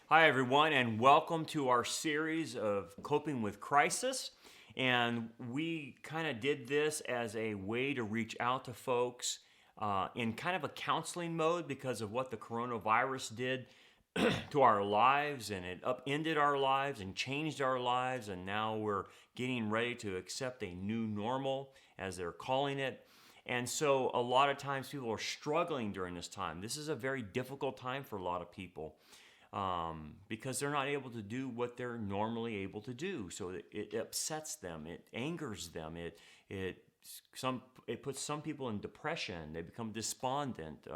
Hi, everyone, and welcome to our series of Coping with Crisis. And we kind of did this as a way to reach out to folks in kind of a counseling mode because of what the coronavirus did to our lives, and it upended our lives and changed our lives. And now we're getting ready to accept a new normal, as they're calling it. And so, a lot of times, people are struggling during this time. This is a very difficult time for a lot of people because they're not able to do what they're normally able to do. So it upsets them, it angers them, it it puts some people in depression. They become despondent.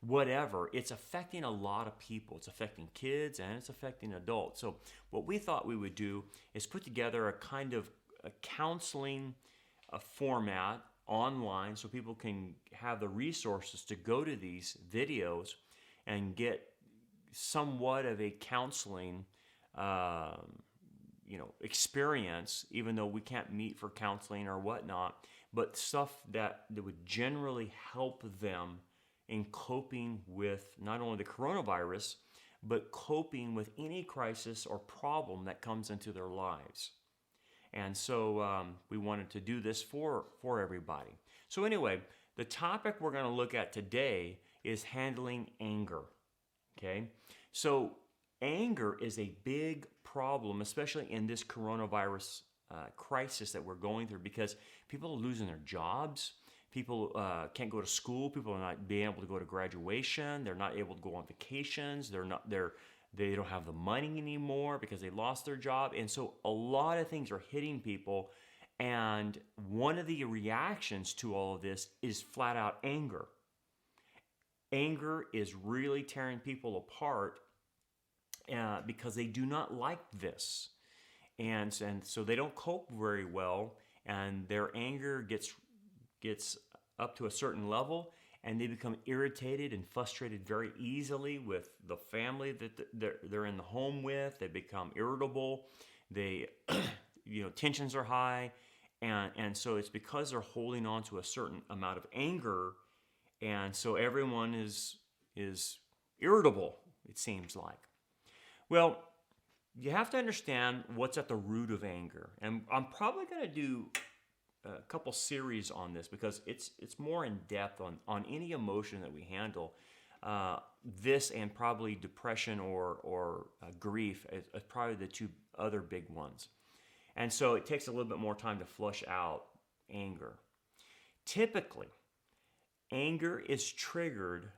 Whatever. It's affecting a lot of people. It's affecting kids and it's affecting adults. So what we thought we would do is put together a kind of a counseling format online so people can have the resources to go to these videos and get somewhat of a counseling experience, even though we can't meet for counseling or whatnot, but stuff that would generally help them in coping with not only the coronavirus, but coping with any crisis or problem that comes into their lives. And so we wanted to do this for everybody. So anyway, the topic we're going to look at today is handling anger. Okay, so anger is a big problem, especially in this coronavirus crisis that we're going through, because people are losing their jobs. People can't go to school. People are not being able to go to graduation. They're not able to go on vacations. They don't have the money anymore because they lost their job. And so a lot of things are hitting people. And one of the reactions to all of this is flat out anger. Anger is really tearing people apart because they do not like this. And so they don't cope very well, and their anger gets up to a certain level, and they become irritated and frustrated very easily with the family that they're in the home with. They become irritable. They, tensions are high, and so it's because they're holding on to a certain amount of anger, and so everyone is irritable, it seems like. Well, you have to understand what's at the root of anger, and I'm probably going to do a couple series on this because it's more in depth on any emotion that we handle. This and probably depression or grief is probably the two other big ones. And so it takes a little bit more time to flush out anger. Typically, anger is triggered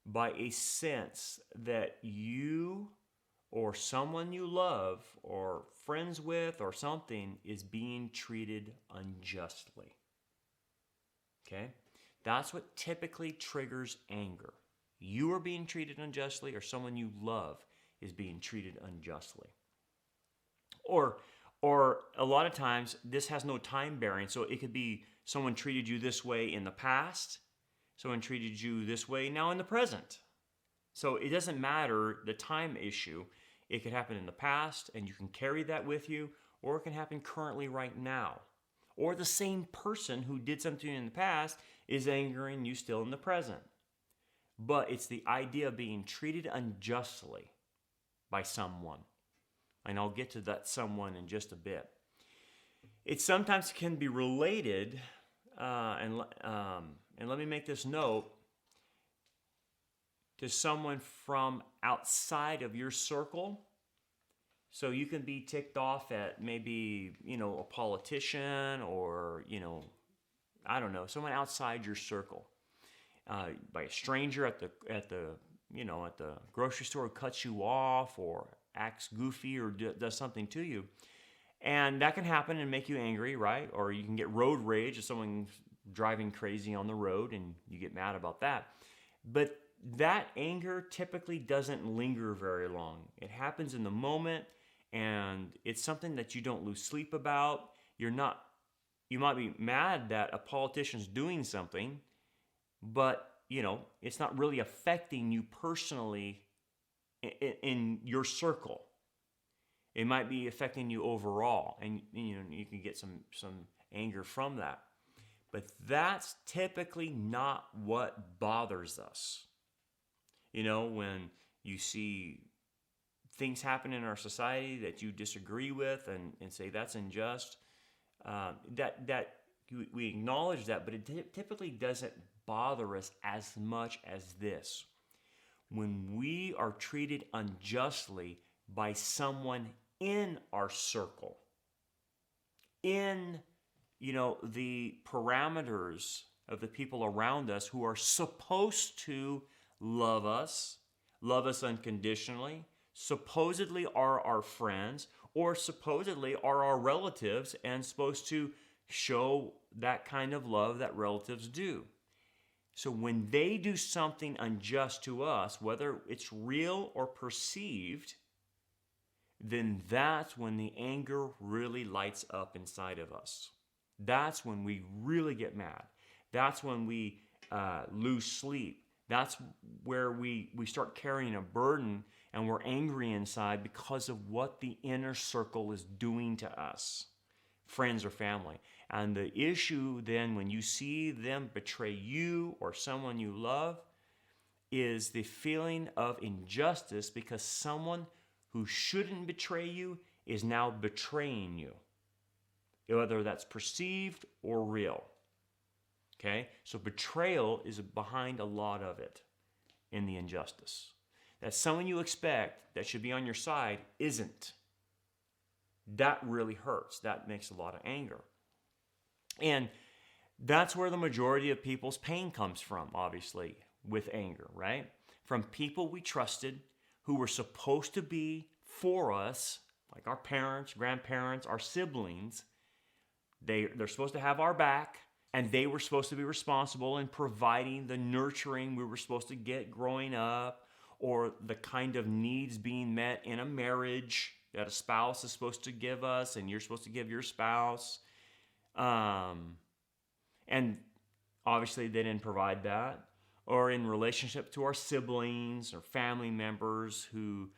by a sense that you or someone you love or friends with or something is being treated unjustly. Okay? That's what typically triggers anger. You are being treated unjustly, or someone you love is being treated unjustly. Or a lot of times this has no time bearing, so it could be someone treated you this way in the past, someone treated you this way now in the present. So it doesn't matter the time issue. It could happen in the past and you can carry that with you, or it can happen currently right now. Or the same person who did something in the past is angering you still in the present. But it's the idea of being treated unjustly by someone. And I'll get to that someone in just a bit. It sometimes can be related, and let me make this note, to someone from outside of your circle. So you can be ticked off at maybe, a politician or, I don't know, someone outside your circle. By a stranger at the grocery store who cuts you off or acts goofy or does something to you. And that can happen and make you angry, right? Or you can get road rage if someone's driving crazy on the road and you get mad about that. But that anger typically doesn't linger very long. It happens in the moment, and it's something that you don't lose sleep about. You might be mad that a politician's doing something, but it's not really affecting you personally in your circle. It might be affecting you overall, and you can get some anger from that. But that's typically not what bothers us. When you see things happen in our society that you disagree with and say that's unjust, we acknowledge that, but it typically doesn't bother us as much as this. When we are treated unjustly by someone in our circle, in the parameters of the people around us who are supposed to love us unconditionally, supposedly are our friends, or supposedly are our relatives and supposed to show that kind of love that relatives do. So when they do something unjust to us, whether it's real or perceived, then that's when the anger really lights up inside of us. That's when we really get mad. That's when we lose sleep. That's where we start carrying a burden and we're angry inside because of what the inner circle is doing to us, friends or family. And the issue then when you see them betray you or someone you love is the feeling of injustice because someone who shouldn't betray you is now betraying you, whether that's perceived or real. Okay? So betrayal is behind a lot of it in the injustice. That someone you expect that should be on your side isn't. That really hurts. That makes a lot of anger. And that's where the majority of people's pain comes from, obviously, with anger, right? From people we trusted who were supposed to be for us, like our parents, grandparents, our siblings. They're supposed to have our back, and they were supposed to be responsible in providing the nurturing we were supposed to get growing up, or the kind of needs being met in a marriage that a spouse is supposed to give us and you're supposed to give your spouse. And obviously they didn't provide that. Or in relationship to our siblings or family members who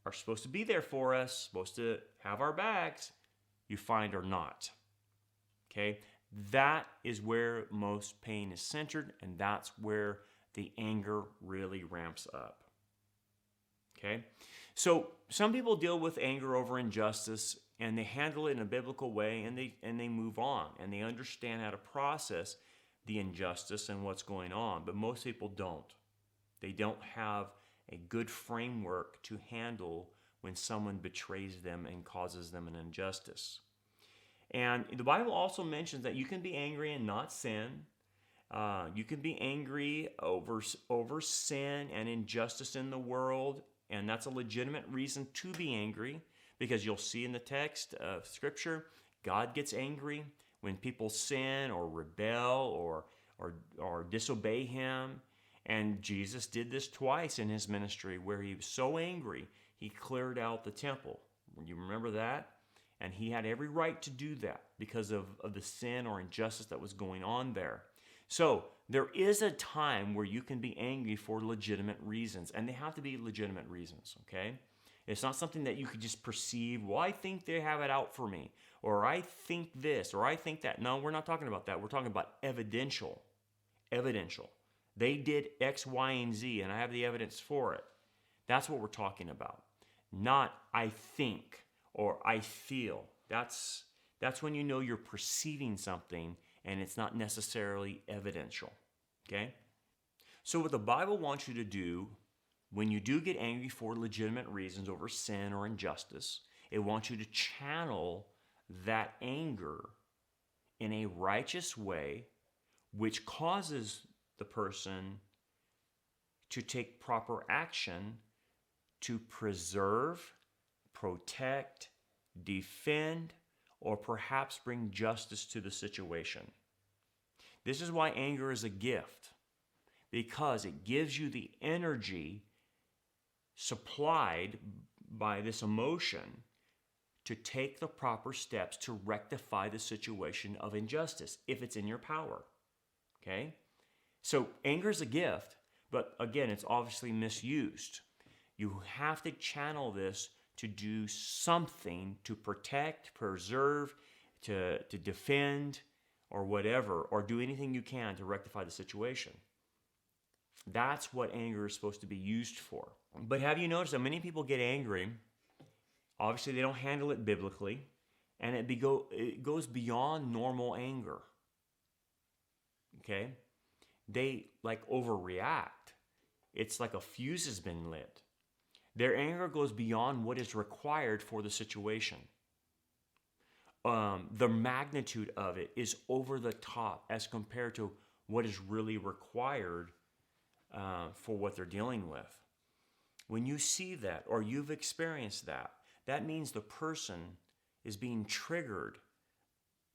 are supposed to be there for us, supposed to have our backs, you find are not. Okay? That is where most pain is centered, and that's where the anger really ramps up. Okay? So some people deal with anger over injustice and they handle it in a biblical way and they move on and they understand how to process the injustice and what's going on, but most people don't. They don't have a good framework to handle when someone betrays them and causes them an injustice. And the Bible also mentions that you can be angry and not sin. You can be angry over sin and injustice in the world, and that's a legitimate reason to be angry, because you'll see in the text of Scripture, God gets angry when people sin or rebel or disobey Him. And Jesus did this twice in His ministry, where He was so angry, He cleared out the temple. You remember that? And He had every right to do that because of the sin or injustice that was going on there. So there is a time where you can be angry for legitimate reasons, and they have to be legitimate reasons, okay? It's not something that you could just perceive, well, I think they have it out for me, or I think this, or I think that. No, we're not talking about that. We're talking about evidential. They did X, Y, and Z, and I have the evidence for it. That's what we're talking about. Not I think or I feel. That's when you know you're perceiving something and it's not necessarily evidential. Okay? So what the Bible wants you to do when you do get angry for legitimate reasons over sin or injustice, it wants you to channel that anger in a righteous way, which causes the person to take proper action to preserve, protect, defend, or perhaps bring justice to the situation. This is why anger is a gift, because it gives you the energy supplied by this emotion to take the proper steps to rectify the situation of injustice, if it's in your power. Okay? So anger is a gift, but again, it's obviously misused. You have to channel this to do something to protect, preserve, to defend, or whatever, or do anything you can to rectify the situation. That's what anger is supposed to be used for. But have you noticed that many people get angry? Obviously, they don't handle it biblically, and it goes beyond normal anger. Okay? They like overreact. It's like a fuse has been lit. Their anger goes beyond what is required for the situation. The magnitude of it is over the top as compared to what is really required for what they're dealing with. When you see that or you've experienced that, that means the person is being triggered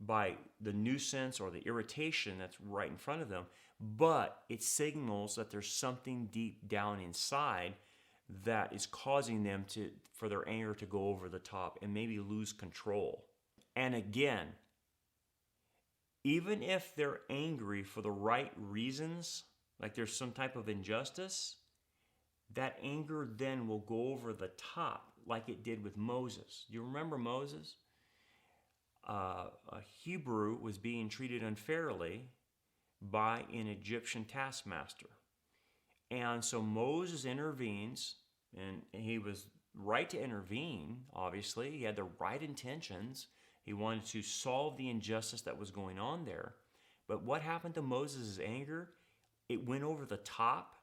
by the nuisance or the irritation that's right in front of them, but it signals that there's something deep down inside that is causing them for their anger to go over the top and maybe lose control. And again, even if they're angry for the right reasons, like there's some type of injustice, that anger then will go over the top like it did with Moses. Do you remember Moses? A Hebrew was being treated unfairly by an Egyptian taskmaster. And so Moses intervenes, and he was right to intervene, obviously. He had the right intentions. He wanted to solve the injustice that was going on there. But what happened to Moses' anger? It went over the top,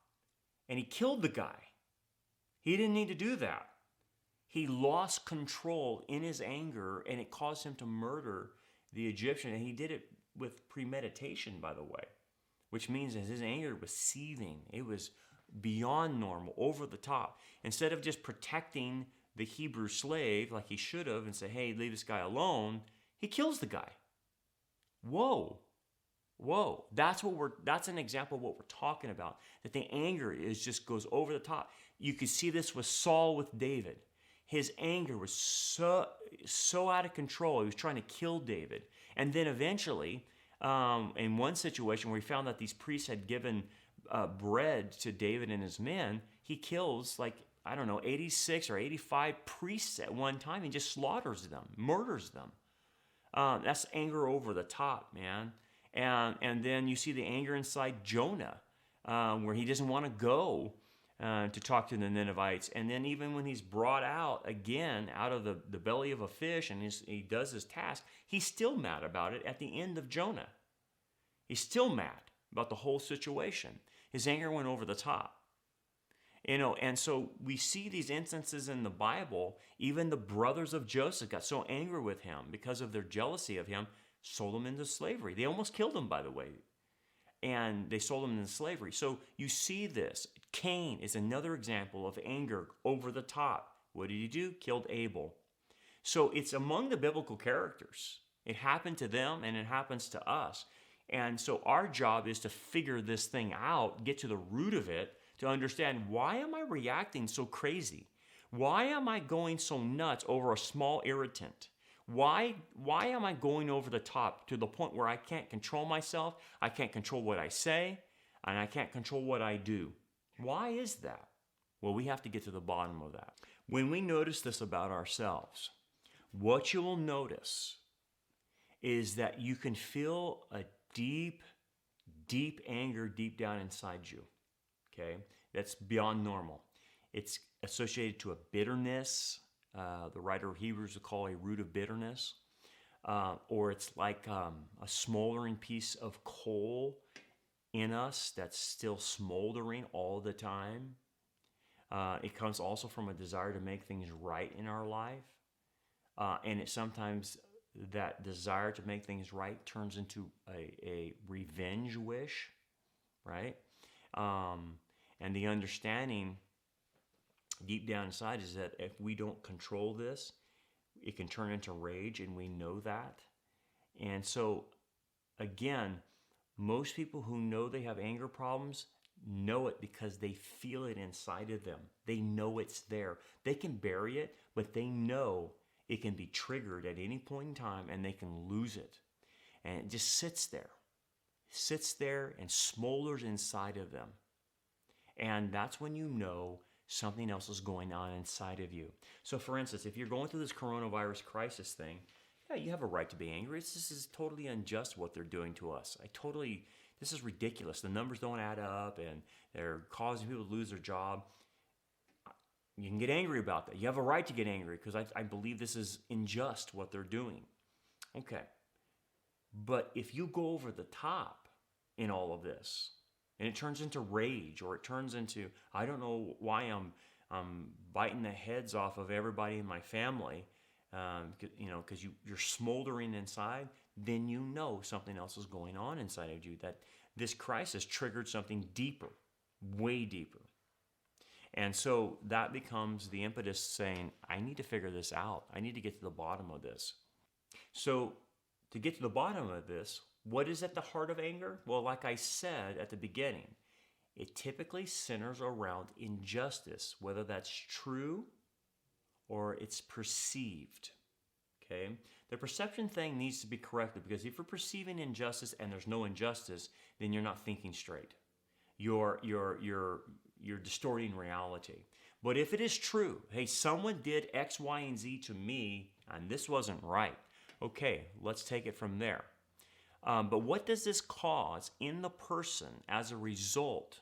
and he killed the guy. He didn't need to do that. He lost control in his anger, and it caused him to murder the Egyptian. And he did it with premeditation, by the way, which means that his anger was seething. It was beyond normal, over the top. Instead of just protecting the Hebrew slave like he should have and say, hey, leave this guy alone, he kills the guy. Whoa. That's an example of what we're talking about. That the anger just goes over the top. You could see this with Saul with David. His anger was so out of control. He was trying to kill David. And then eventually, in one situation where he found that these priests had given bread to David and his men, he kills 86 or 85 priests at one time and just slaughters them, murders them. That's anger over the top, man. And then you see the anger inside Jonah, where he doesn't want to go to talk to the Ninevites. And then even when he's brought out again out of the belly of a fish and he does his task, he's still mad about it at the end of Jonah. He's still mad about the whole situation. His anger went over the top. And so we see these instances in the Bible. Even the brothers of Joseph got so angry with him because of their jealousy of him, sold him into slavery. They almost killed him, by the way. And they sold him into slavery. So you see this. Cain is another example of anger over the top. What did he do? Killed Abel. So it's among the biblical characters. It happened to them and it happens to us. And so our job is to figure this thing out, get to the root of it, to understand, why am I reacting so crazy? Why am I going so nuts over a small irritant? Why am I going over the top to the point where I can't control myself, I can't control what I say, and I can't control what I do? Why is that? Well, we have to get to the bottom of that. When we notice this about ourselves, what you will notice is that you can feel a deep, deep anger deep down inside you. Okay? That's beyond normal. It's associated to a bitterness. The writer of Hebrews would call a root of bitterness. Or it's like a smoldering piece of coal in us that's still smoldering all the time. It comes also from a desire to make things right in our life. And it sometimes, that desire to make things right turns into a revenge wish, right? And the understanding deep down inside is that if we don't control this, it can turn into rage, and we know that. And so, again, most people who know they have anger problems know it because they feel it inside of them. They know it's there. They can bury it, but they know it can be triggered at any point in time, and they can lose it. And it just sits there and smolders inside of them. And that's when you know something else is going on inside of you. So for instance, if you're going through this coronavirus crisis thing, yeah, you have a right to be angry. This is totally unjust what they're doing to us. this is ridiculous. The numbers don't add up and they're causing people to lose their job. You can get angry about that. You have a right to get angry because I believe this is unjust what they're doing. Okay. But if you go over the top in all of this and it turns into rage or it turns into, I don't know why I'm biting the heads off of everybody in my family, because you're smoldering inside, then you know something else is going on inside of you, that this crisis triggered something deeper, way deeper. And so that becomes the impetus saying, I need to figure this out. I need to get to the bottom of this. So to get to the bottom of this, what is at the heart of anger? Well, like I said at the beginning, it typically centers around injustice, whether that's true or it's perceived. Okay? The perception thing needs to be corrected, because if you're perceiving injustice and there's no injustice, then you're not thinking straight. You're distorting reality. But if it is true, hey, someone did X, Y, and Z to me, and this wasn't right. Okay, let's take it from there. But what does this cause in the person as a result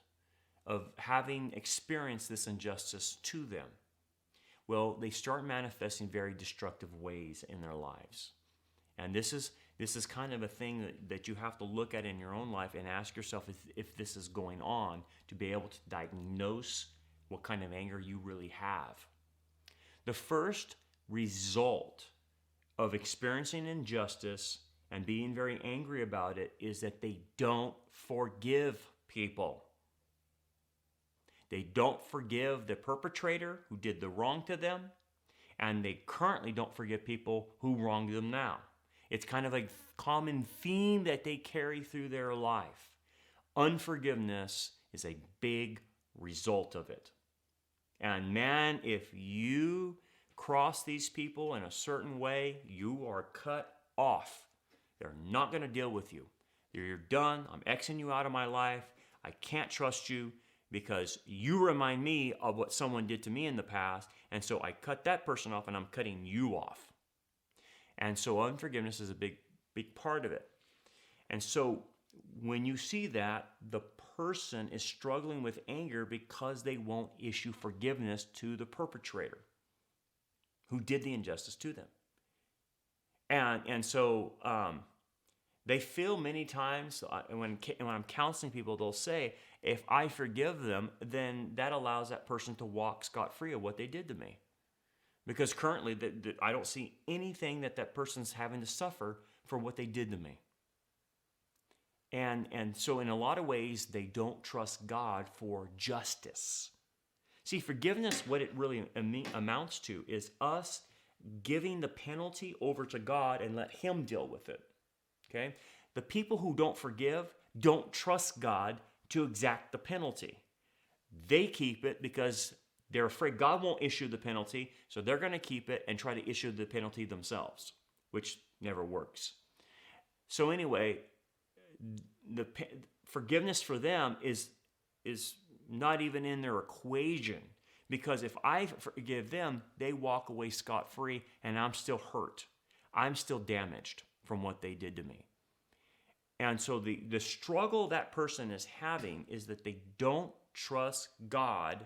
of having experienced this injustice to them? Well, they start manifesting very destructive ways in their lives. And this is kind of a thing that you have to look at in your own life and ask yourself if this is going on, to be able to diagnose what kind of anger you really have. The first result of experiencing injustice and being very angry about it is that they don't forgive people. They don't forgive the perpetrator who did the wrong to them, and they currently don't forgive people who wronged them now. It's kind of a common theme that they carry through their life. Unforgiveness is a big result of it. And man, if you cross these people in a certain way, you are cut off. They're not going to deal with you. You're done. I'm Xing you out of my life. I can't trust you because you remind me of what someone did to me in the past, and so I cut that person off and I'm cutting you off. And so unforgiveness is a big part of it. And so when you see that, the person is struggling with anger because they won't issue forgiveness to the perpetrator who did the injustice to them. And so they feel many times, when I'm counseling people, they'll say, if I forgive them, then that allows that person to walk scot-free of what they did to me. Because currently, I don't see anything that person's having to suffer for what they did to me. And so in a lot of ways, they don't trust God for justice. See, forgiveness, what it really amounts to is us giving the penalty over to God and let Him deal with it. Okay? The people who don't forgive don't trust God to exact the penalty. They keep it because they're afraid God won't issue the penalty, so they're going to keep it and try to issue the penalty themselves, which never works. So anyway, the forgiveness for them is not even in their equation, because if I forgive them, they walk away scot-free and I'm still hurt. I'm still damaged from what they did to me. And so the struggle that person is having is that they don't trust God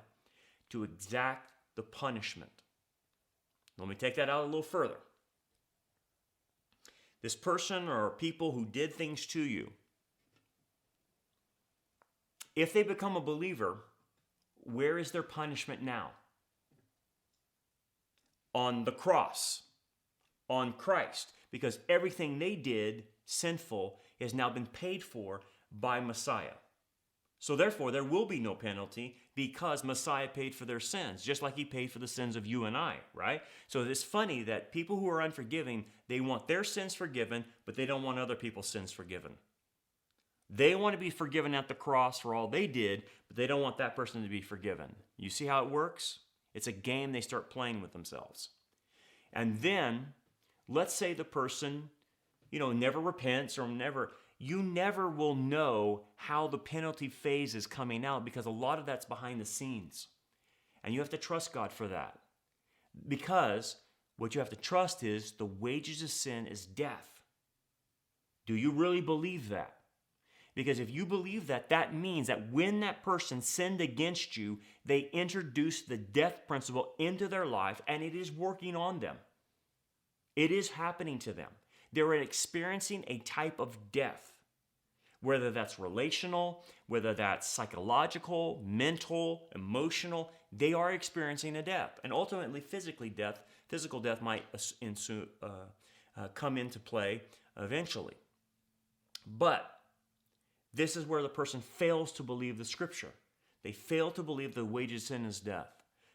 to exact the punishment. Let me take that out a little further. This person or people who did things to you, if they become a believer, where is their punishment now? On the cross, on Christ, because everything they did sinful has now been paid for by Messiah. So therefore, there will be no penalty because Messiah paid for their sins, just like He paid for the sins of you and I, right? So it's funny that people who are unforgiving, they want their sins forgiven, but they don't want other people's sins forgiven. They want to be forgiven at the cross for all they did, but they don't want that person to be forgiven. You see how it works? It's a game they start playing with themselves. And then, let's say the person, never repents or you never will know how the penalty phase is coming out, because a lot of that's behind the scenes. And you have to trust God for that. Because what you have to trust is the wages of sin is death. Do you really believe that? Because if you believe that, that means that when that person sinned against you, they introduced the death principle into their life, and it is working on them. It is happening to them. They're experiencing a type of death, whether that's relational, whether that's psychological, mental, emotional. They are experiencing a death, and ultimately physical death might come into play eventually. But this is where the person fails to believe the scripture. They fail to believe the wages of sin is death.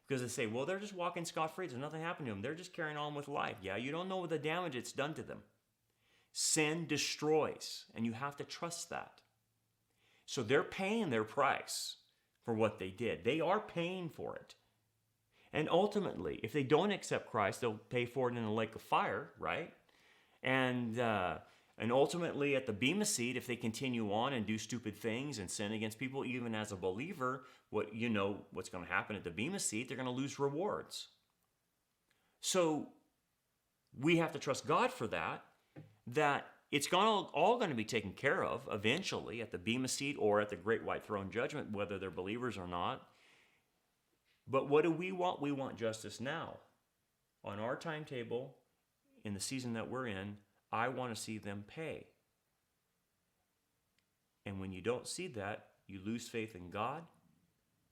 Because they say, well, they're just walking scot-free. There's nothing happened to them. They're just carrying on with life. Yeah, you don't know the damage it's done to them. Sin destroys, and you have to trust that. So they're paying their price for what they did. They are paying for it. And ultimately, if they don't accept Christ, they'll pay for it in a lake of fire, right? And ultimately, at the Bema seat, if they continue on and do stupid things and sin against people, even as a believer, what's going to happen at the Bema seat? They're going to lose rewards. So we have to trust God for that it's all going to be taken care of eventually at the Bema seat or at the Great White Throne Judgment, whether they're believers or not. But what do we want? We want justice now. On our timetable, in the season that we're in, I want to see them pay. And when you don't see that, you lose faith in God,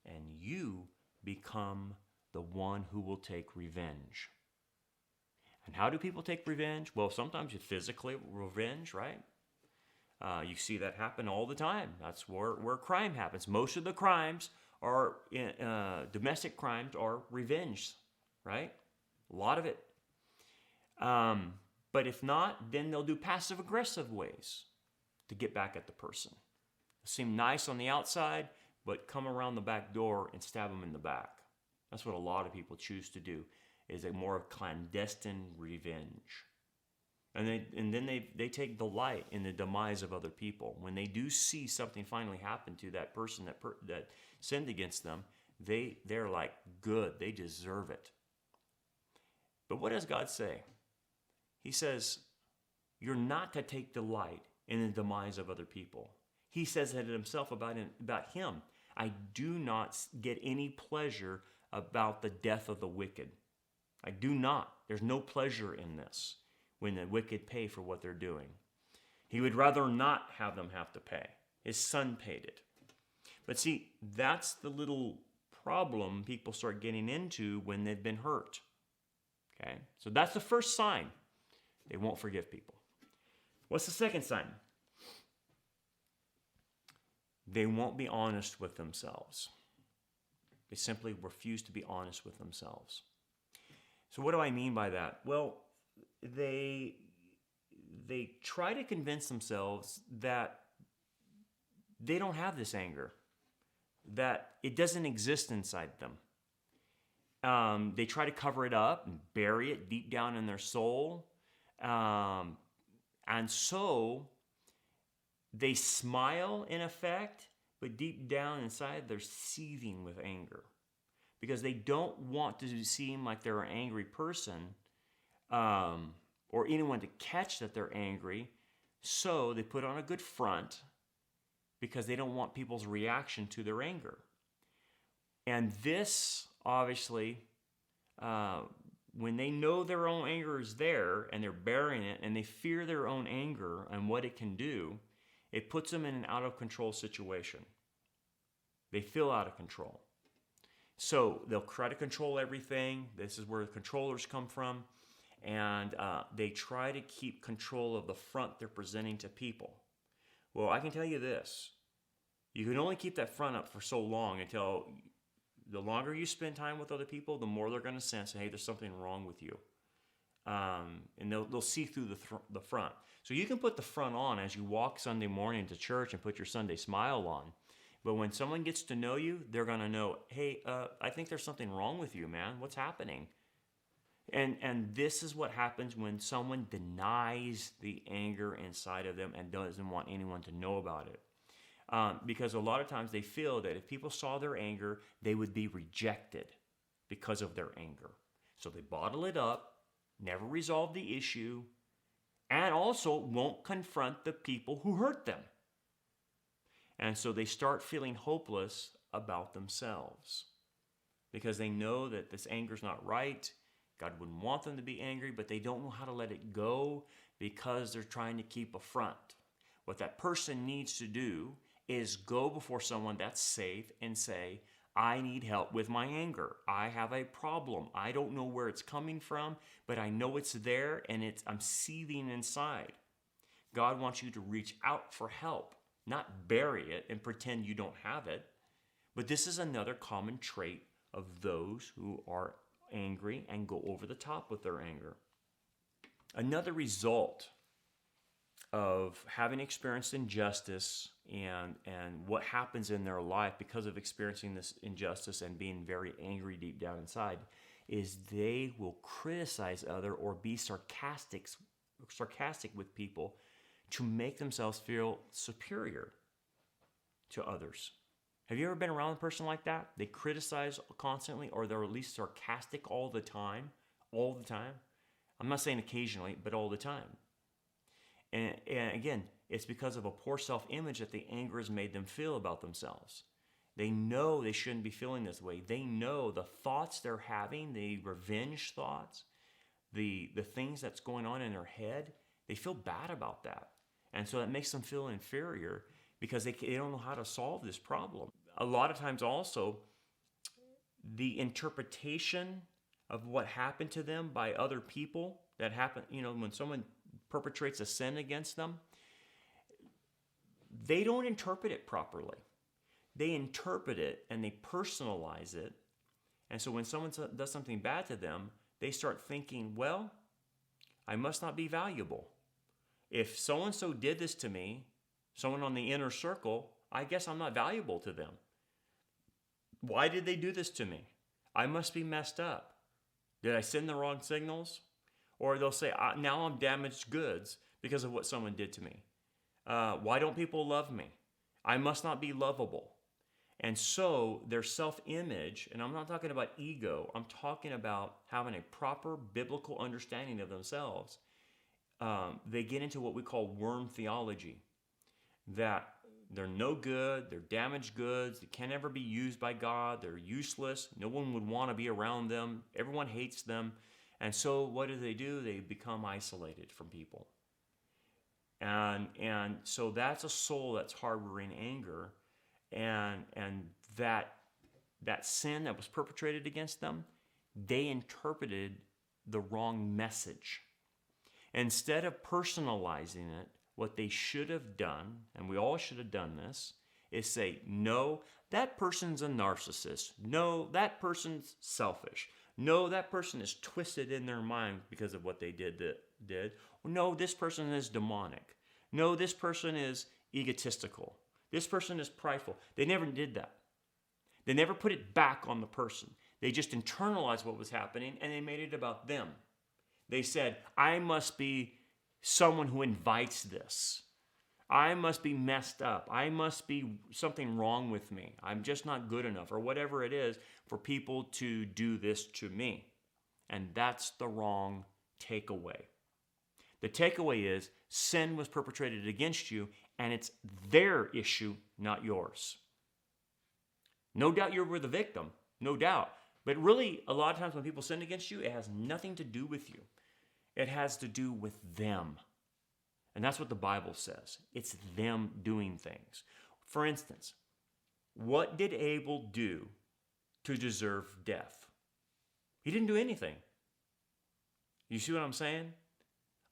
and you become the one who will take revenge. And how do people take revenge? Well, sometimes you physically revenge, right? You see that happen all the time. That's where crime happens. Most of the crimes are, domestic crimes are revenge, right? A lot of it. But if not, then they'll do passive-aggressive ways to get back at the person. They'll seem nice on the outside, but come around the back door and stab them in the back. That's what a lot of people choose to do, is a more clandestine revenge. And then they take delight in the demise of other people. When they do see something finally happen to that person that sinned against them, they're like, good, they deserve it. But what does God say? He says, you're not to take delight in the demise of other people. He says that himself about him. I do not get any pleasure about the death of the wicked. I do not. There's no pleasure in this when the wicked pay for what they're doing. He would rather not have them have to pay. His son paid it. But see, that's the little problem people start getting into when they've been hurt. Okay? So that's the first sign. They won't forgive people. What's the second sign? They won't be honest with themselves. They simply refuse to be honest with themselves. So what do I mean by that? Well, they try to convince themselves that they don't have this anger, that it doesn't exist inside them. They try to cover it up and bury it deep down in their soul. And so they smile in effect, but deep down inside they're seething with anger because they don't want to seem like they're an angry person or anyone to catch that they're angry. So they put on a good front because they don't want people's reaction to their anger. And this, obviously, when they know their own anger is there and they're burying it and they fear their own anger and what it can do, it puts them in an out-of-control situation. They feel out of control. So they'll try to control everything. This is where the controllers come from. And they try to keep control of the front they're presenting to people. Well, I can tell you this. You can only keep that front up for so long until the longer you spend time with other people, the more they're going to sense, hey, there's something wrong with you. And they'll see through the front. So you can put the front on as you walk Sunday morning to church and put your Sunday smile on. But when someone gets to know you, they're going to know, hey, I think there's something wrong with you, man. What's happening? And this is what happens when someone denies the anger inside of them and doesn't want anyone to know about it. Because a lot of times they feel that if people saw their anger, they would be rejected because of their anger. So they bottle it up, never resolve the issue, and also won't confront the people who hurt them. And so they start feeling hopeless about themselves because they know that this anger is not right. God wouldn't want them to be angry, but they don't know how to let it go because they're trying to keep a front. What that person needs to do is go before someone that's safe and say, I need help with my anger. I have a problem. I don't know where it's coming from, but I know it's there and I'm seething inside. God wants you to reach out for help, not bury it and pretend you don't have it. But this is another common trait of those who are angry and go over the top with their anger. Another result of having experienced injustice and what happens in their life because of experiencing this injustice and being very angry deep down inside is they will criticize other or be sarcastic with people to make themselves feel superior to others. Have you ever been around a person like that? They criticize constantly, or they're at least sarcastic all the time. All the time. I'm not saying occasionally, but all the time. And again, it's because of a poor self-image that the anger has made them feel about themselves. They know they shouldn't be feeling this way. They know the thoughts they're having, the revenge thoughts, the things that's going on in their head, they feel bad about that. And so that makes them feel inferior because they don't know how to solve this problem. A lot of times also, the interpretation of what happened to them by other people that happen, when someone perpetrates a sin against them, they don't interpret it properly. They interpret it and they personalize it. And so when someone does something bad to them, they start thinking, well, I must not be valuable. If so-and-so did this to me, someone on the inner circle, I guess I'm not valuable to them. Why did they do this to me? I must be messed up. Did I send the wrong signals? Or they'll say, now I'm damaged goods because of what someone did to me. Why don't people love me? I must not be lovable. And so their self-image, and I'm not talking about ego, I'm talking about having a proper biblical understanding of themselves. They get into what we call worm theology, that they're no good, they're damaged goods, they can't ever be used by God, they're useless, no one would want to be around them, everyone hates them. And so what do? They become isolated from people. And so that's a soul that's harboring anger, and that sin that was perpetrated against them, they interpreted the wrong message. Instead of personalizing it, what they should have done, and we all should have done this, is say, no, that person's a narcissist. No, that person's selfish. No, that person is twisted in their mind because of what they did. No, this person is demonic. No, this person is egotistical. This person is prideful. They never did that. They never put it back on the person. They just internalized what was happening and they made it about them. They said, I must be someone who invites this. I must be messed up. I must be something wrong with me. I'm just not good enough, or whatever it is, for people to do this to me. And that's the wrong takeaway. The takeaway is sin was perpetrated against you, and it's their issue, not yours. No doubt you were the victim, no doubt. But really, a lot of times when people sin against you, it has nothing to do with you. It has to do with them. And that's what the Bible says. It's them doing things. For instance, what did Abel do to deserve death? He didn't do anything. You see what I'm saying?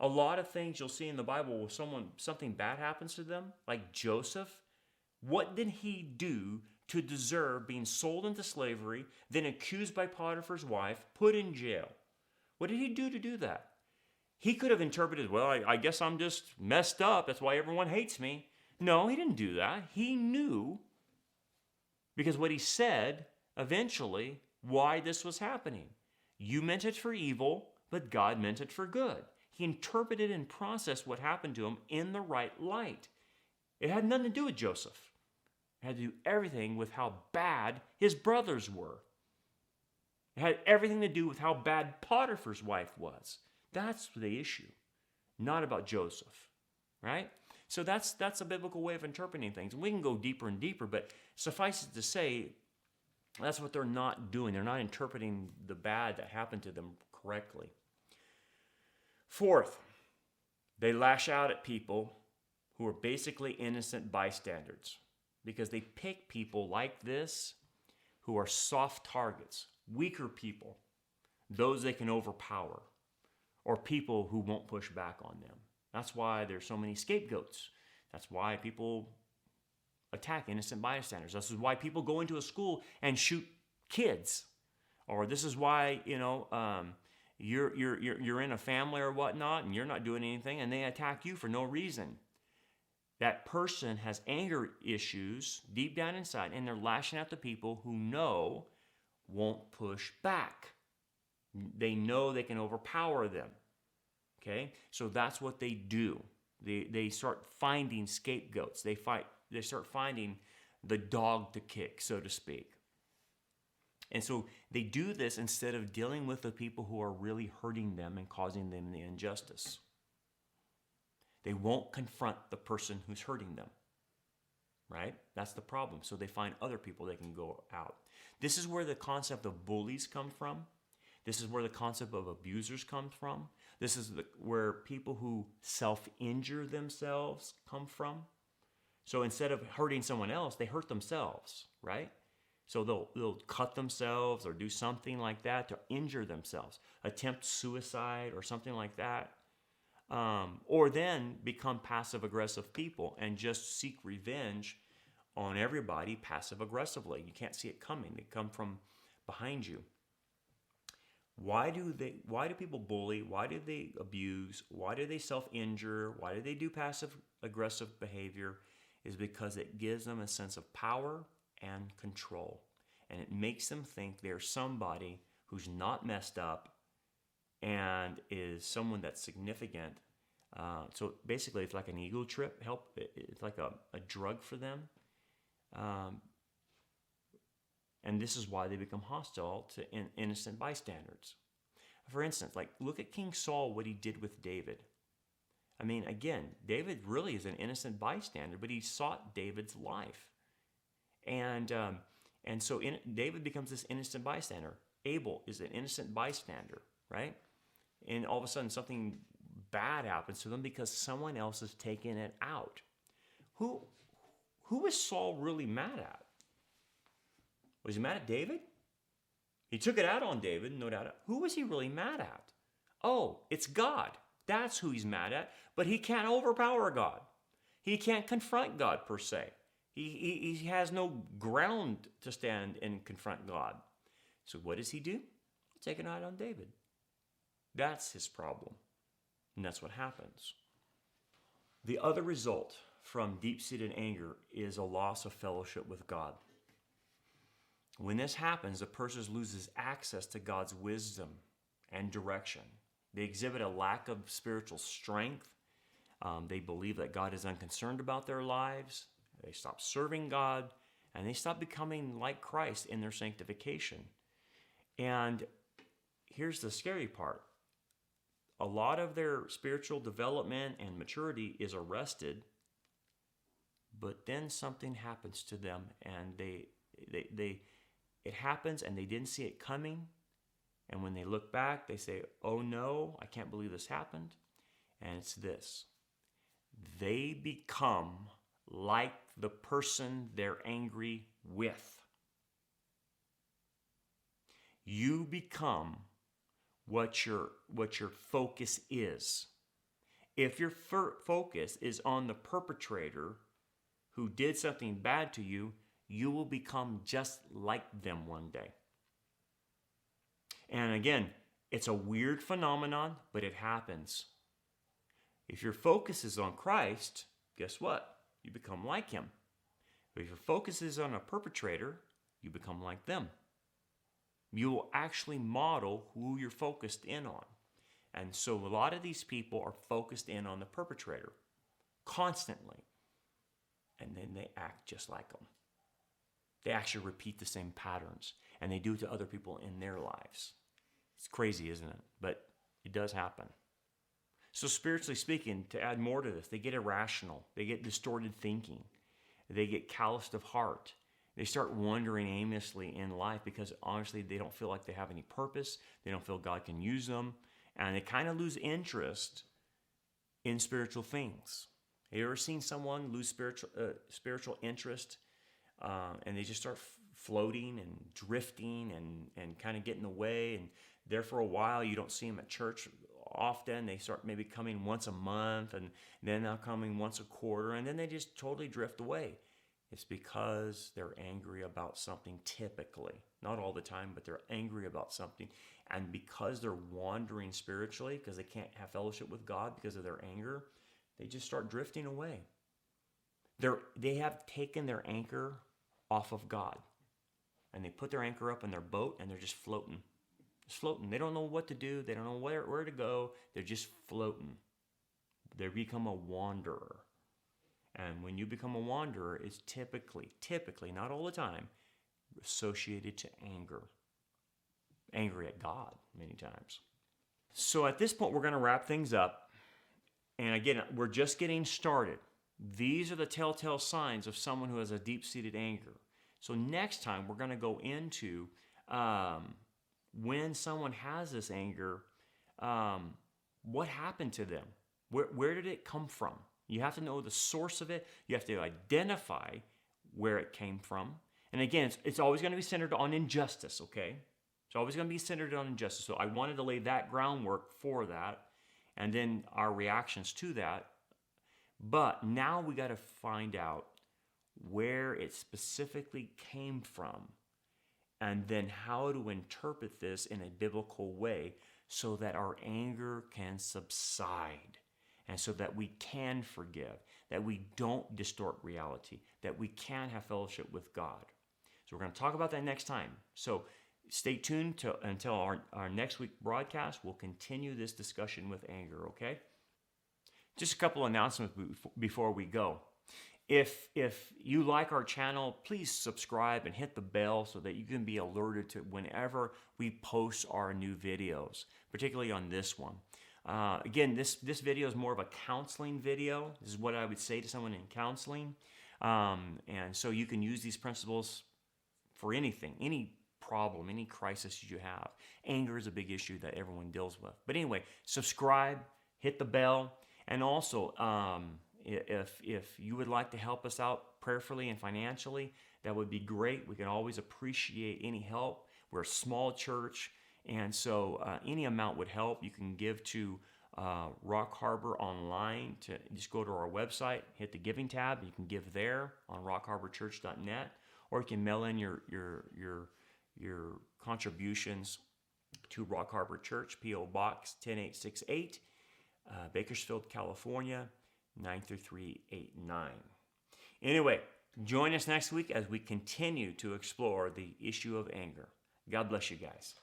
A lot of things you'll see in the Bible where something bad happens to them, like Joseph. What did he do to deserve being sold into slavery, then accused by Potiphar's wife, put in jail? What did he do to do that? He could have interpreted, well, I guess I'm just messed up. That's why everyone hates me. No, he didn't do that. He knew, because what he said eventually, why this was happening. You meant it for evil, but God meant it for good. He interpreted and processed what happened to him in the right light. It had nothing to do with Joseph. It had to do everything with how bad his brothers were. It had everything to do with how bad Potiphar's wife was. That's the issue, not about Joseph, right? So that's a biblical way of interpreting things. And we can go deeper and deeper, but suffice it to say, that's what they're not doing. They're not interpreting the bad that happened to them correctly. Fourth, they lash out at people who are basically innocent bystanders because they pick people like this who are soft targets, weaker people, those they can overpower, or people who won't push back on them. That's why there's so many scapegoats. That's why people attack innocent bystanders. This is why people go into a school and shoot kids. Or this is why, you're in a family or whatnot and you're not doing anything and they attack you for no reason. That person has anger issues deep down inside and they're lashing out the people who know won't push back. They know they can overpower them. Okay? So that's what they do. They start finding scapegoats. They start finding the dog to kick, so to speak. And so they do this instead of dealing with the people who are really hurting them and causing them the injustice. They won't confront the person who's hurting them, right? That's the problem. So they find other people they can go out. This is where the concept of bullies come from. This is where the concept of abusers comes from. This is where people who self-injure themselves come from. So instead of hurting someone else, they hurt themselves, right? So they'll cut themselves or do something like that to injure themselves, attempt suicide or something like that. Or then become passive-aggressive people and just seek revenge on everybody passive-aggressively. You can't see it coming. They come from behind you. Why do people bully? Why do they abuse? Why do they self-injure? Why do they do passive-aggressive behavior? Is because it gives them a sense of power and control. And it makes them think they're somebody who's not messed up and is someone that's significant. So basically, it's like an ego trip. It's like a drug for them. And this is why they become hostile to innocent bystanders. For instance, like look at King Saul, what he did with David. I mean, again, David really is an innocent bystander, but he sought David's life. And so David becomes this innocent bystander. Abel is an innocent bystander, right? And all of a sudden something bad happens to them because someone else is taking it out. Who is Saul really mad at? Was he mad at David? He took it out on David, no doubt. Who was he really mad at? Oh, it's God. That's who he's mad at. But he can't overpower God. He can't confront God per se. He has no ground to stand and confront God. So what does he do? Take it out on David. That's his problem. And that's what happens. The other result from deep-seated anger is a loss of fellowship with God. When this happens, the person loses access to God's wisdom and direction. They exhibit a lack of spiritual strength. They believe that God is unconcerned about their lives. They stop serving God, and they stop becoming like Christ in their sanctification. And here's the scary part. A lot of their spiritual development and maturity is arrested, but then something happens to them, and it happens, and they didn't see it coming. And when they look back, they say, "Oh no, I can't believe this happened." And it's this: they become like the person they're angry with. You become what your focus is. If your focus is on the perpetrator who did something bad to you, you will become just like them one day. And again, it's a weird phenomenon, but it happens. If your focus is on Christ, guess what? You become like him. But if your focus is on a perpetrator, you become like them. You will actually model who you're focused in on. And so a lot of these people are focused in on the perpetrator constantly. And then they act just like them. They actually repeat the same patterns. And they do it to other people in their lives. It's crazy, isn't it? But it does happen. So spiritually speaking, to add more to this, they get irrational. They get distorted thinking. They get calloused of heart. They start wandering aimlessly in life because honestly, they don't feel like they have any purpose. They don't feel God can use them. And they kind of lose interest in spiritual things. Have you ever seen someone lose spiritual interest and they just start floating and drifting and kind of getting away? And there for a while, you don't see them at church often. They start maybe coming once a month and then now coming once a quarter, and then they just totally drift away. It's because they're angry about something typically. Not all the time, but they're angry about something. And because they're wandering spiritually, because they can't have fellowship with God because of their anger, they just start drifting away. They have taken their anchor off of God. And they put their anchor up in their boat and they're just floating. Just floating. They don't know what to do. They don't know where to go. They're just floating. They become a wanderer. And when you become a wanderer, it's typically, not all the time, associated to anger. Angry at God many times. So at this point, we're going to wrap things up. And again, we're just getting started. These are the telltale signs of someone who has a deep-seated anger. So next time, we're going to go into when someone has this anger, what happened to them? Where did it come from? You have to know the source of it. You have to identify where it came from. And again, it's always going to be centered on injustice, okay? It's always going to be centered on injustice. So I wanted to lay that groundwork for that and then our reactions to that. But now we got to find out where it specifically came from and then how to interpret this in a biblical way so that our anger can subside. And so that we can forgive, that we don't distort reality, that we can have fellowship with God. So we're going to talk about that next time. So stay tuned until our next week broadcast. We'll continue this discussion with anger, okay? Just a couple announcements before we go. If you like our channel, please subscribe and hit the bell so that you can be alerted to whenever we post our new videos, particularly on this one. Again, this video is more of a counseling video. This is what I would say to someone in counseling. And so you can use these principles for anything, any problem, any crisis you have. Anger is a big issue that everyone deals with. But anyway, subscribe, hit the bell, and also if you would like to help us out prayerfully and financially, that would be great. We can always appreciate any help. We're a small church. And so any amount would help. You can give to Rock Harbor online. Just go to our website, hit the giving tab. You can give there on rockharborchurch.net, or you can mail in your contributions to Rock Harbor Church, P.O. Box 10868, Bakersfield, California 93389. Anyway, join us next week as we continue to explore the issue of anger. God bless you guys.